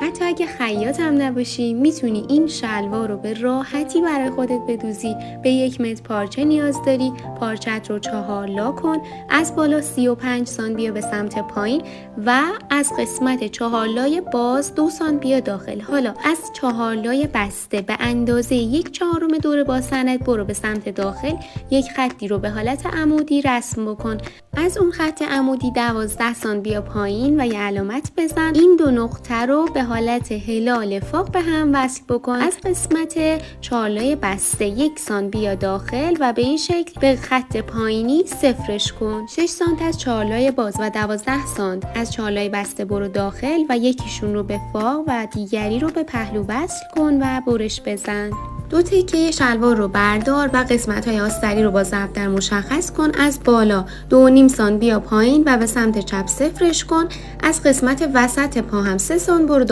حتی اگه خیاط هم نباشی میتونی این شلوار رو به راحتی برای خودت بدوزی. به 1 متر پارچه نیاز داری. پارچت رو 4 لا کن. از بالا 35 سانت بیا به سمت پایین و از قسمت 4 لای باز 2 سانت بیا داخل. حالا از 4 لای بسته به اندازه 1/4 دور باسنت برو به سمت داخل. یک خطی رو به حالت عمودی رسم بکن. از اون خط عمودی 12 سانت بیا پایین و یه علامت بزن. این دو نقطه رو به حالت هلال فاق به هم وصل بکن. از قسمت 4 لای بسته 1 سانت بیا داخل و به این شکل به خط پایینی صفرش کن. 6 سانت از 4 لای باز و 12 سانت از 4 لای بسته برو داخل و یکیشون رو به فاق و دیگری رو به پهلو وصل کن و برش بزن. 2 تکه شلوار رو بردار و قسمت‌های آستری رو با ضربدر مشخص کن. از بالا 2.5 سانت بیا پایین و به سمت چپ صفرش کن. از قسمت وسط پا هم 3 سانت برو